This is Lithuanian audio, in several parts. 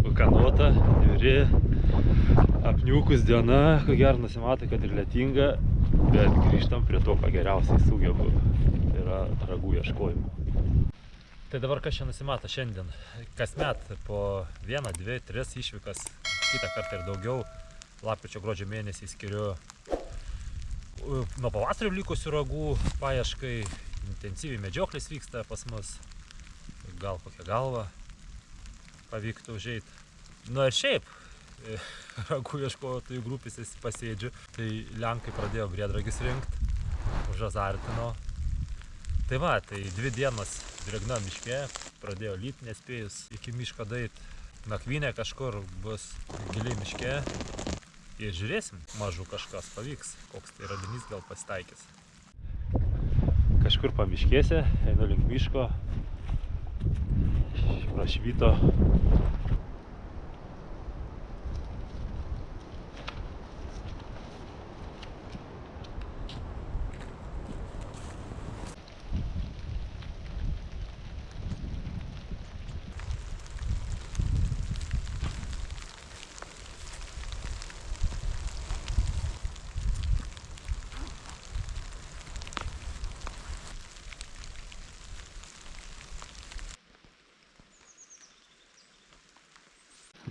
Ūkanota, niūri, apniukus diena, ko gero nusimato, kad ir lietinga, bet grįžtam prie to, ką geriausiai sugebu. Tai yra ragų ieškojimo. Tai dabar kas čia nusimato šiandien? Kasmet po 1, 2, 3 išvykas, kitą kartą ir daugiau, lapkričio gruodžio mėnesį skiriu nuo pavasario likusių ragų paieškai. Intensyviai medžioklės vyksta pas mus. Gal kokią galvą pavyktų užeit. Na ir šiaip, ragų ieškotojų grupėse pasėdžiu. Tai lenkai pradėjo briedragis rinkt, užazartino. Tai va, tai 2 dienas drėgna miške, pradėjo lyt nespėjus iki miško dait. Nakvynė kažkur bus giliai miške. Ir žiūrėsim, mažų kažkas pavyks, koks tai radinys gal pasitaikys. Kažkur pamiškėse, einu link miško, prašvyto.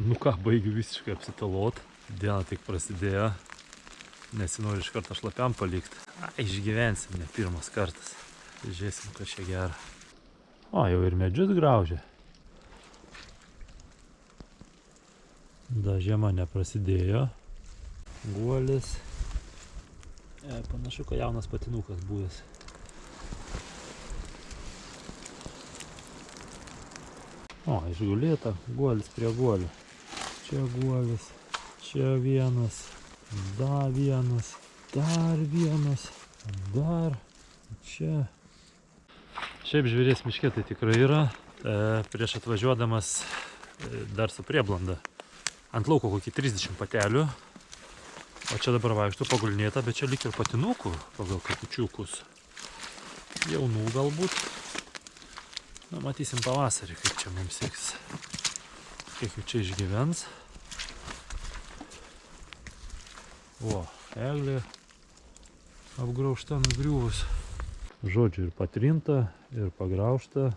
Nu ką, baigiu visiškai apsitalot. Diena tik prasidėjo. Nesinori iš karto šlapiam palikti. Išgyvensim, ne pirmas kartas. Žiūrėsim, kas čia gera. O, jau ir medžius graužia. Da žiema neprasidėjo. Guolis. Panašu, kad jaunas patinukas buvęs. O, išgulėta, guolis prie guolio. Čia guolis, čia vienas, dar vienas, dar vienas, dar čia. Šiaip žvėries miške tai tikrai yra. Prieš atvažiuodamas dar su prieblanda. Ant lauko kokį 30 patelių. O čia dabar vaikštų pagulnėta, bet čia lyg ir patinukų pagal kapučiukus. Jaunų galbūt. Na, matysim pavasarį, kaip čia mums seks. Kiek jų čia išgyvens. O, eglė apgraužta, nugriuvus. Žodžiu, ir patrinta, ir pagraužta.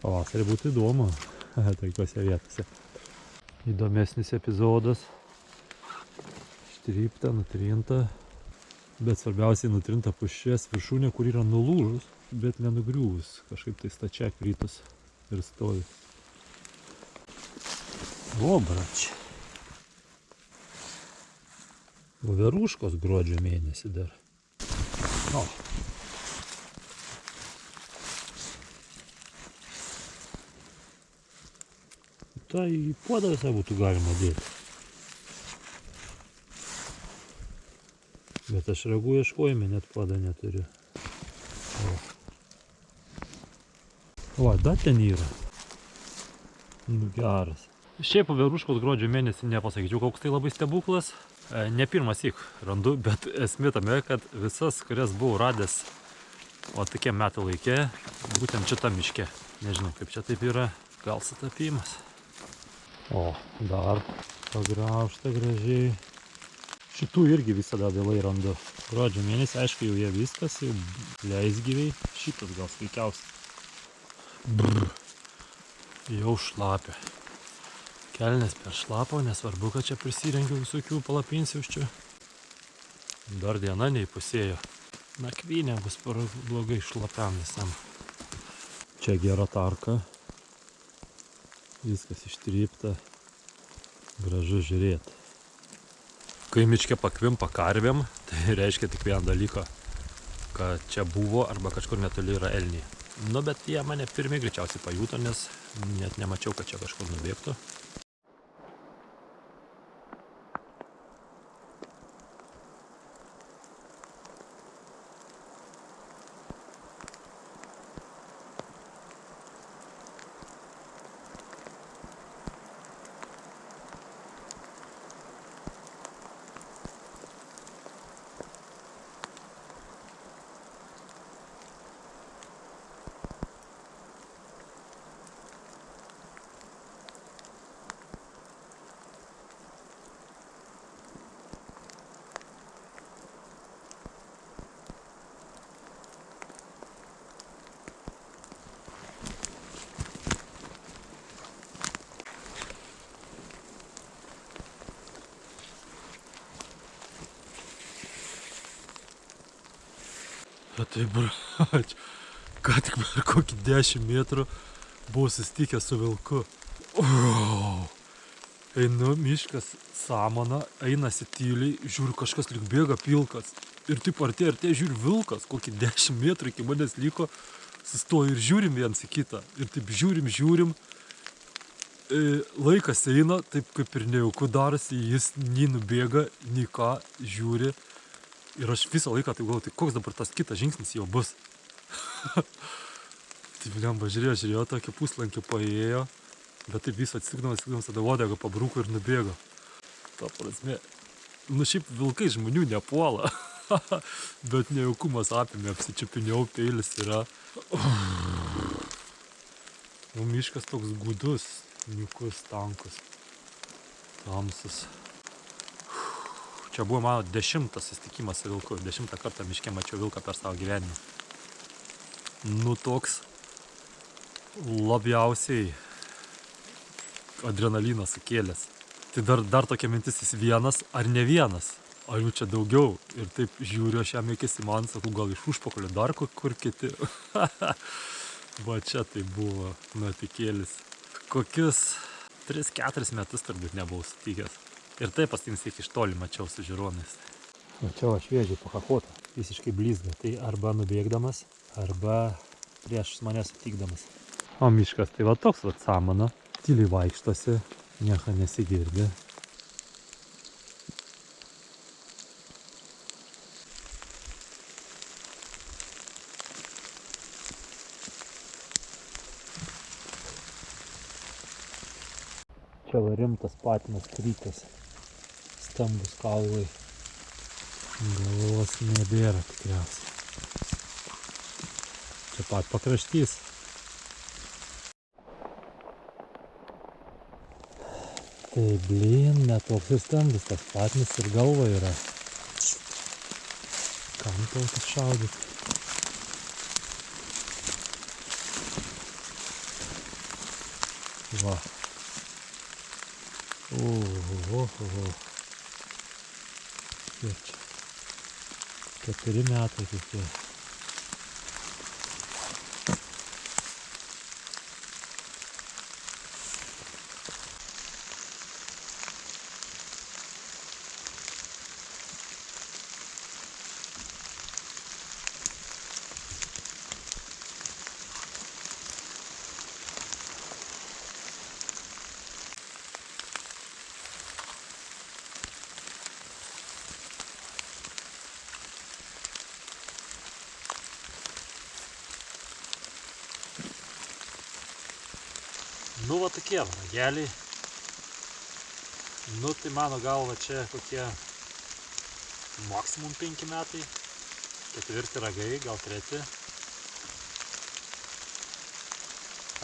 Pavasarį būtų įdomu tokiuose vietose. Įdomesnis epizodas. Ištrypta, nutrinta. Bet svarbiausiai nutrinta pušies viršūnė, kur yra nulūžus, bet nenugriuvus. Kažkaip tai stačia kritus ir stovi. O, bračiai. Voveruškos gruodžio mėnesį dar. O. Tai į puodą visą būtų galima dėti. Bet aš ragų ieškojime net puodą neturiu. O, dar ten yra. Nu, geras. Šiaip voveruškos gruodžio mėnesį nepasakyčiau, koks tai labai stebuklas. Ne pirmas syk randu, bet esmė tame, kad visas, kurias buvau radęs o tokie metų laikė, būtent šitam miške. Nežinau, kaip čia taip yra, gal sutapimas. O, dar pagraužta gražiai. Šitų irgi visada vėlai randu. Gruodžio mėnesį, aišku, jau jie viskas, jau leisgyviai. Šitas gal sveikiausias. Brr. Jau šlapia. Kelnes per šlapo, nesvarbu, kad čia prisirengiau visokių palapinsiauščių. Dar diena neįpusėjo. Nakvynė bus blogai šlapiam visam. Čia gera tarka. Viskas ištrypta. Gražu žiūrėti. Kai miške pakvimpa karvėm, tai reiškia tik vieną dalyką, kad čia buvo arba kažkur netoli yra elniai. Nu, bet jie mane pirmi greičiausiai pajuto, nes net nemačiau, kad čia kažkur nubėgtų. Bet tai, ką tik per kokį 10 metrų buvau susitikęs su vilku. Einu miškas, samana, einasi tyliai, žiūriu, kažkas lyg bėga pilkas. Ir taip artėja, žiūriu, vilkas, kokį 10 metrų iki manęs liko, sustoju ir žiūrim viens į kitą. Ir taip žiūrim. Laikas eina, taip kaip ir nejauku darosi, jis nei nubėga, nei ką, žiūri. Ir aš visą laiką taip galvoju, tai koks dabar tas kitas žingsnis jau bus. Taip lemba žiūrėjo, tokį puslankį paėjo, bet taip visą atsisukdamas, tada uodegą pabrūko ir nubėgo. Ta prasme, šiaip vilkai žmonių nepuola, bet nejaukumas apėmė, apsičiupinėjau, peilis yra. Miškas toks gudus, niukus, tankus, tamsus. Čia buvo mano 10 susitikimas su vilku. 10 kartą miške mačiau vilką per savo gyvenimą. Toks labiausiai adrenaliną sukėlęs. Tai dar tokia mintis, jis vienas ar ne vienas. Ar jų čia daugiau. Ir taip žiūriu, aš jam akis į man, sakau, gal iš užpakalio dar kur kiti. Va čia tai buvo nuotikėlis. Kokius 3-4 metus turbūt nebuvau sutikęs. Ir taip pasitins tik iš toli mačiau su žiūronais. O čia šviežiai pakakota, visiškai blizga. Tai arba nubėgdamas, arba prieš mane sutikdamas. O miškas tai va toks va samana. Tyliai vaikštosi, nieko nesigirdi. Čia va rimtas patinas krytas. Stambus kaulai. Galvos nebėra tikriausiai. Čia pat pakraštys. Tai blin, netoks ir stambus, tas patinas ir galva yra. Kam tautas šaudyti? Va. Kiek čia? 4 metai kokie. Va tokie rageliai. Tai mano galva čia kokie maksimum 5 metai. 4 ragai, gal 3.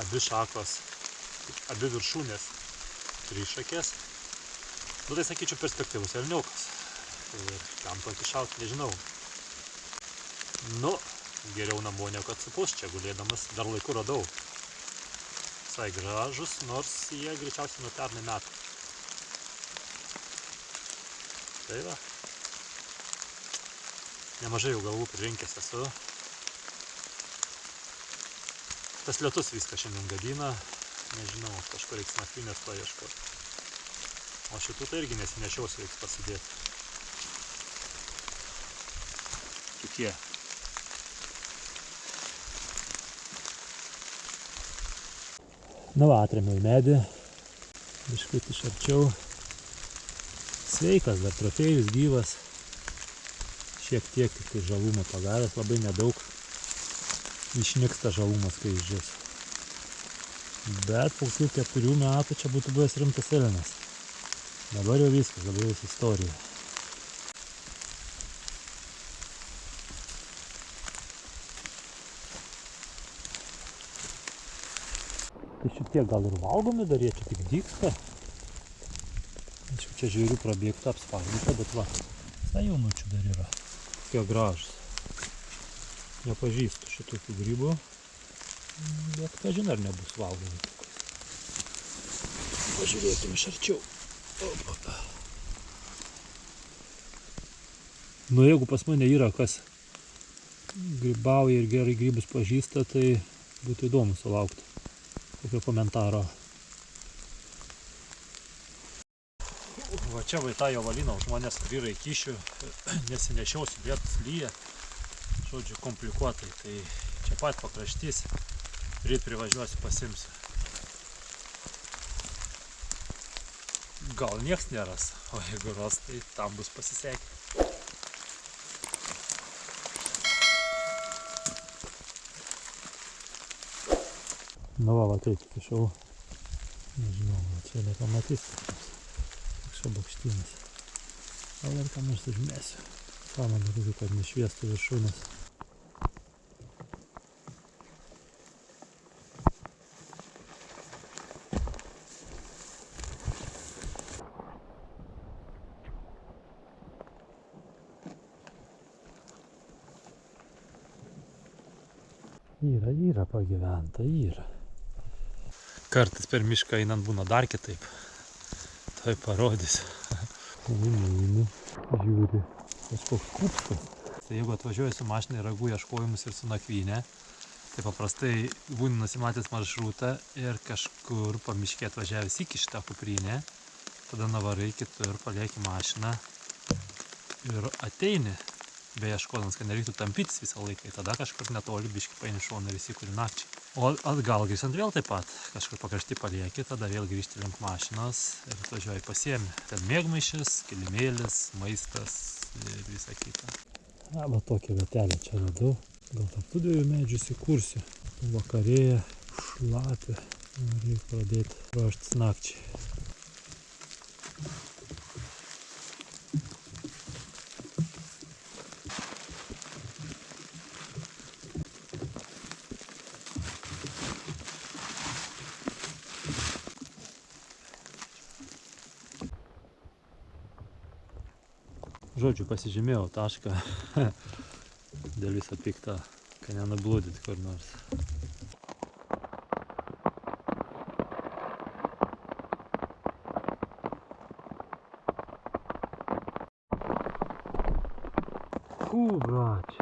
Abi šakos, abi viršūnės 3 šakės. Tai sakyčiau perspektyvus elniukas. Ir kam tokį šauti, nežinau. Geriau namo negu atsipūs čia gulėdamas, dar laiku radau. Visai gražus, nors jie greičiausiai nuo pernai metų. Tai va. Nemažai jau galvų pririnkęs esu. Tas lietus viską šiandien gadina. Nežinau, kažkur reiks naktinės to ieškoti. O šitų tai irgi nesinešiausiu, reiks pasidėti. Tokie. Atrėmiau medį, biškutį iš arčiau. Sveikas, dar trofėjus gyvas. Šiek tiek tik tai žalumo pagavęs, labai nedaug. Išnyksta žalumas, kai išdžius. Bet po 4 metų čia būtų buvęs rimtas elnias. Dabar jau viskas, dabar jau istorija. Tai šitie gal ir valgomi dar, jie čia tik dygsta. Čia žiūriu prabėgta, apspardyta, bet va, visai jaunučių dar yra. Tokie gražus. Nepažįstu šitokių grybų, bet kažin ar nebus valgomi. Pažiūrėkime iš arčiau. Opa. Jeigu pas mane yra kas grybauja ir gerai grybus pažįsta, tai būtų įdomu sulaukti kokio komentaro. Va čia va tą jovaliną už manęs, kur yra įkišiu, nesinešiausiu, vietos lyja, žodžiu, komplikuotai, tai čia pat pakraštys, ryt privažiuosiu, pasimsiu. Gal nieks neras, o jeigu ras, tai tam bus pasisekę. Nu va, taip, kišau, nežinau, čia nepamatys, toks bakštynas. Gal dar ką nors užmėsiu. Sąmonė reikia, kad nešviestų viršūnės. Yra pagyventa, yra. Kartais per mišką einant būna dar kitaip. Tai parodysiu. Einu, žiūri, kažkoks kupstas. Tai jeigu atvažiuoju su mašinai ragų ieškojimus ir su nakvynė, tai paprastai būni nusimatęs maršrutą ir kažkur pamiškė atvažiavęs iki šitą kuprynę, tada navarai kitur, palieki mašiną ir ateini, beieškodamas, kad nereiktų tampytis visą laiką, tada kažkur netoli biškį paini šoną ir įsikuri nakčiai. O atgal grįžtant vėl taip pat, kažkur pakrašty palieki, tada vėl grįžti link mašinos ir atvažiuoji pasiemi. Ten miegmaišis, kilimėlis, maistas ir visa kita. Va tokią vietelę čia radau. Gal tarp tų dviejų medžių įsikursiu. Vakarėja, šlapia. Reikia pradėti ruoštis nakčiai. Žodžiu, pasižymėjau tašką dėl viso pikto, kad nenublūdyti kur nors. Brač.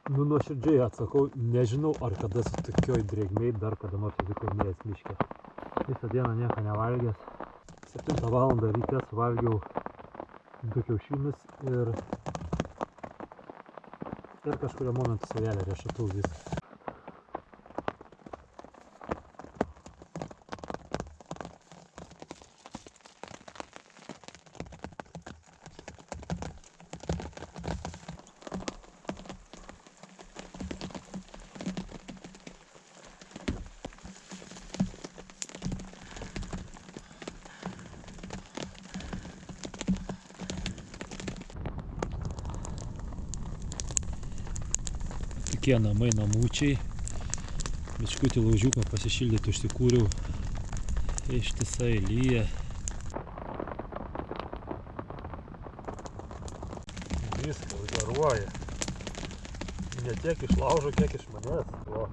Nu, nuoširdžiai atsakau, nežinau, ar kada su tokioj drėgmėj dar kada nors įsikurnėjęs miške. Visą dieną nieko nevalgęs. 7 valandą ryte suvalgiau 2 kiaušinius ir kažkurio momentu savelę riešutų viską. Tokie namai namučiai. Biškutį laužiuką pasišildyti užsikūriau. Ištisai lyja. Viskas garuoja. Ne tiek iš laužo, kiek iš manęs. O.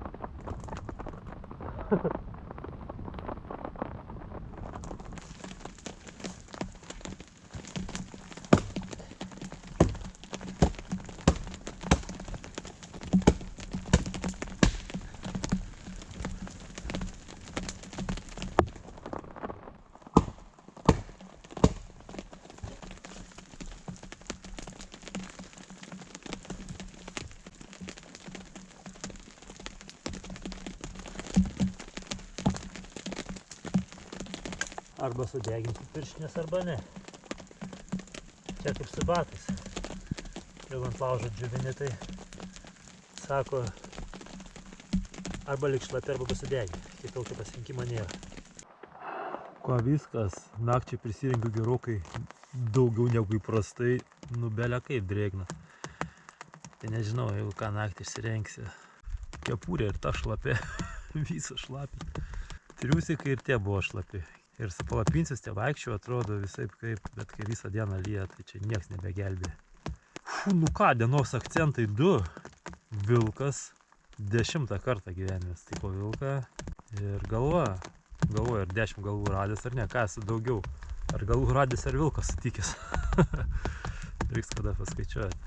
Arba sudeginti pirštinės, arba ne. Čia kaip su batais. Jeigu ant laužo džiuvini, tai sako, arba liks šlapi, arba pasidegi. Kitokio pasirinkimo nėra. Kuo viskas, nakčiai prisirengiu gerokai daugiau negu įprastai, nu belia kaip drėgna. Tai nežinau, jeigu ką naktį išsirengsi. Kepurė ir ta šlapė, visą šlapį. Triusikai ir tie buvo šlapi. Ir su palapinsis tie vaikščiau atrodo visaip kaip, bet kai visą dieną lyja, tai čia nieks nebegelbė. Nu ką, dienos akcentai 2. Vilkas. 10 kartą gyvenime sutiko vilką. Ir galva. Galvoju, ar 10 galvų radęs ar ne, ką esu daugiau. Ar galvų radęs ar vilkas sutikęs. Reiks kada paskaičiuoti.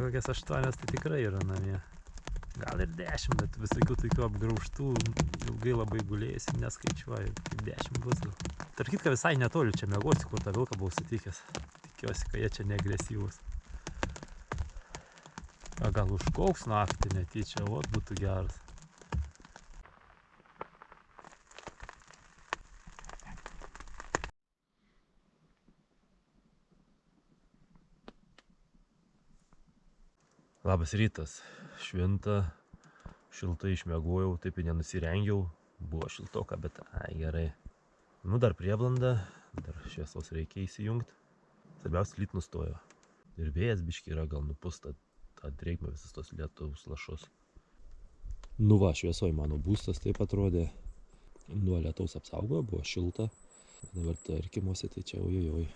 Kokias 8 tai tikrai yra namie. Gal ir 10, bet visokių tokių apgraužtų, ilgai labai gulėjusi, neskaičiuoju, 10 bus gal. Tarp kitką visai netoli čia miegosi, kur tą vilką buvau sutikęs. Tikiuosi, kad jie čia neagresyvūs. A gal užkauks naktį netyčia, ot būtų geras. Labas rytas, švinta, šiltai išmiegojau, taip ir nenusirengiau, buvo šiltoka, bet gerai. Nu dar prieblanda, dar šviesos reikia įsijungti, svarbiausia lyt nustojo. Ir vėjas biški yra, gal nupus tą drėgmę visus tos lietaus lašus. Nu va, šviesoj mano būstas taip atrodė, nuo lietaus apsaugojo, buvo šilta, dabar tarkimuose tai čia ojojoj.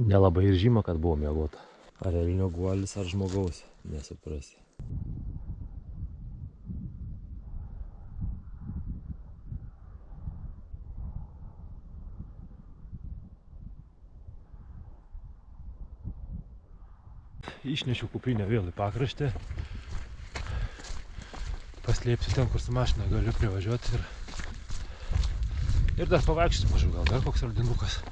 Nelabai ir žyma, kad buvo miegota. Ar elnio guolis, ar žmogaus, nesuprasi. Išnešiau kuprinę vėl į pakraštį. Paslėpsiu ten, kur su mašina galiu privažiuoti ir dar pavaikščioti mažiau, gal dar koks sardinukas.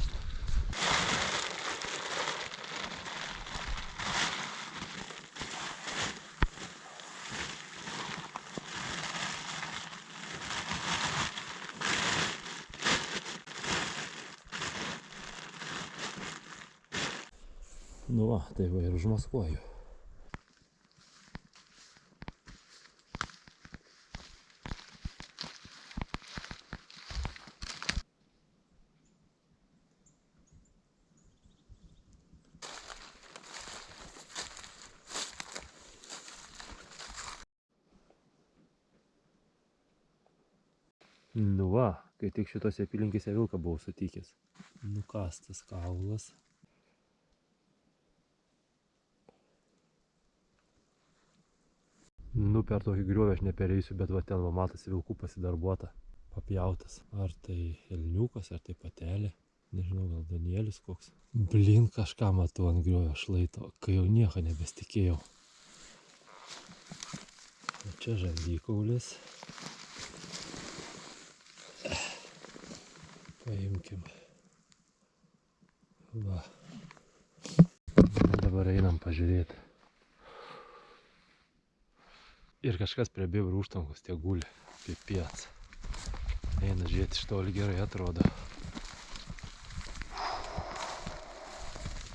Nu va, tai va ir užmaskuoju. Nu va, kai tik šitose apylinkėse vilką buvau sutikęs. Nukastas kaulas. Nu, per tokį griovį aš nepereisiu, bet va ten va matosi vilkų pasidarbuota, papjautas. Ar tai elniukas, ar tai patelė, nežinau, gal Danielis koks. Blin, kažką matau ant griovio šlaito, kai jau nieko nebestikėjau. O čia žandikaulis. Paimkim. Va. Dabar einam pažiūrėti. Ir kažkas prie bebrų užtvankos tie guli, pipiec. Eina žiūrėti, iš toli gerai atrodo.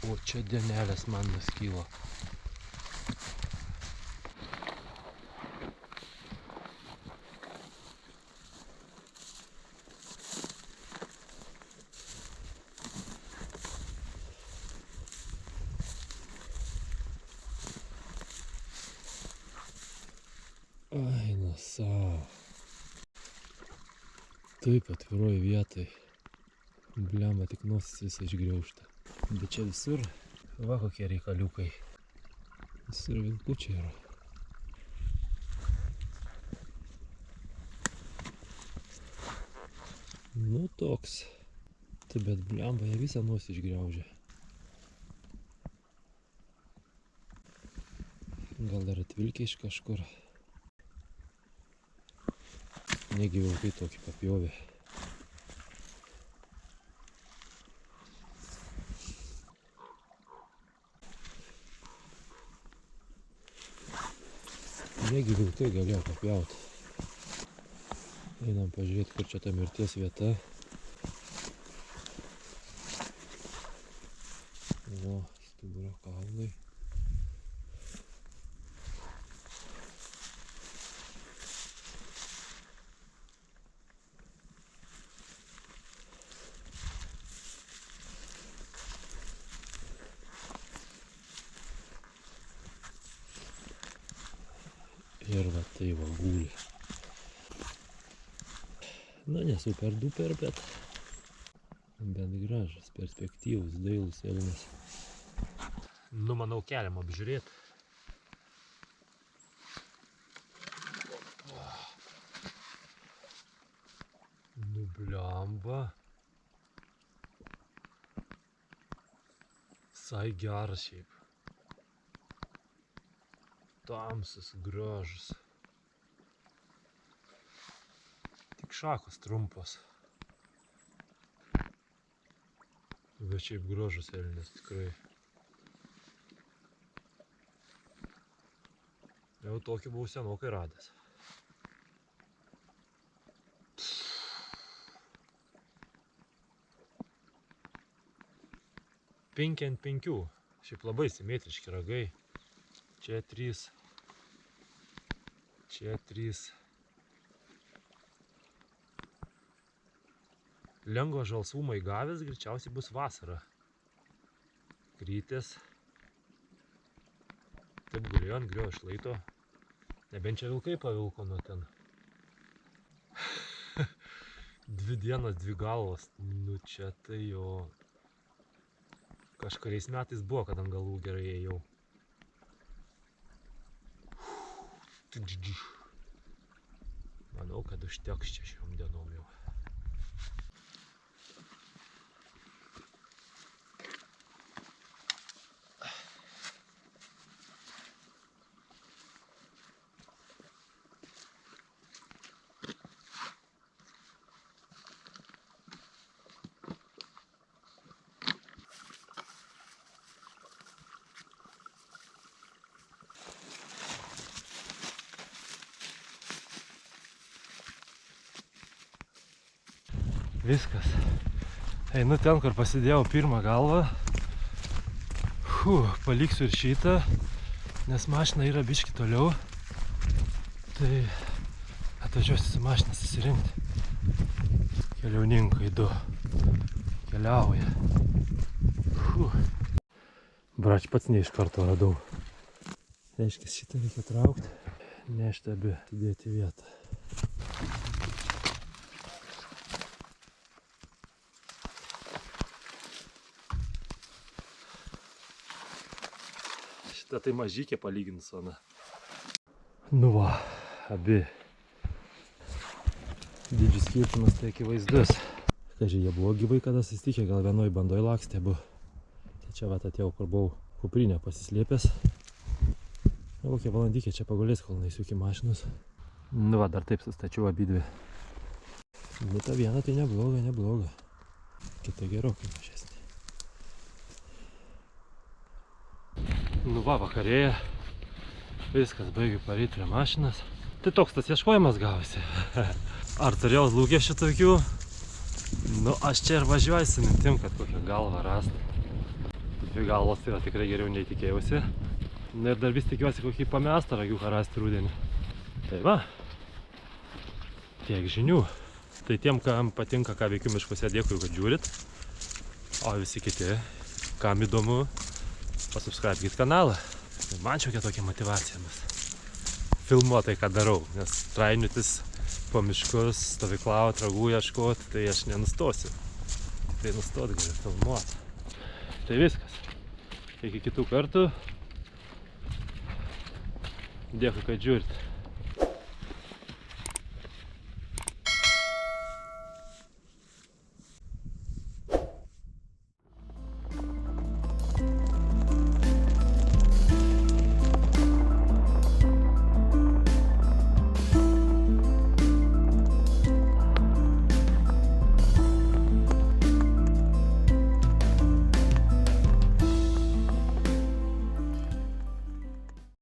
O čia dienelės man nuskylo. Eina savo. Taip atviroj vietoj. Blemba, tik nosis visą išgriaužta. Bet čia visur, va kokie reikaliukai. Visur vilkučiai yra. Nu toks. Tai bet blemba, jie visą nosį išgriaužia. Gal dar atvilkė iš kažkur. Negi vilkai tokį papjovė. Negi vilkai galėjo papjauti. Einam pažiūrėti, kur čia ta mirties vieta. O, stuburo kaulai. Ir va tai va guli. Na, ne super duper, bet bent gražus, perspektyvus, dailus elnias. Nu, manau, keliam apžiūrėti. Nu, bliamba. Visai geras šiaip. Tamsus, gražus. Tik šakos trumpos. Bet šiaip gražus elnias tikrai. Jau tokį buvau senokai radęs. Penki ant penkių. Šiaip labai simetriški ragai. Čia 3. Čia 3. Lengvo žalsvumo įgavęs greičiausiai bus vasara. Krytis. Taip gulėjo ant griovio šlaito. Nebent čia vilkai pavilko nuo ten. 2 dienas, 2 galvos. Nu čia tai jo. Kažkuriais metais buvo, kad ant galvų gerai ėjau. Manau, kad užteks čia šiom dienom jau. Viskas. Einu ten, kur pasidėjau pirmą galvą. Paliksiu ir šitą, nes mašina yra biški toliau. Tai atvažiuosiu su mašina susirinkti. Keliauninkai 2 keliauja. Brač, pats ne iš karto radau. Reiškia, šitą reikia traukti. Nešti abi, sudėti vietą. Šitą tai mažykė palyginti su ana. Nu va, abi. Didžius skirtumas tai akivaizdus. Kažiai, jie buvo gyvai kada susitikė, gal vienoj bandoj lakstė buvo. Tai čia vat atėjau, kur buvau kuprinę pasislėpęs. Na, kokią valandykė čia pagulės, kol naisiu iki mašinos. Nu va, dar taip sustačiau abidvi. Nu, ta viena tai nebloga, nebloga. Kita gerokai mažesnė. Nu va, vakarėja. Viskas, baigiu pareit prie mašinas. Tai toks tas ieškojimas gavosi. Ar turėjau lūkesčių tokių? Nu, aš čia ir važiuoju su mintim, kad kokią galvą rasti. 2 galvos tai yra tikrai geriau nei tikėjausi. Na ir dar vis tikiuosi kokį pamestą ragiuką rasti rudenį. Tai va, tiek žinių. Tai tiem, kam patinka, ką veikiu miškuose, dėkui, kad žiūrit. O visi kiti, kam įdomu, pasubscribekit kanalą. Man šiokia tokia motyvacija bus. Filmuot tai, ką darau, nes trainiutis po miškus, stovyklaut, ragų ieškot, tai aš nenustosiu. Tai nustot galiu filmuot. Tai viskas. Iki kitų kartų. Dėkui, kad žiūrit.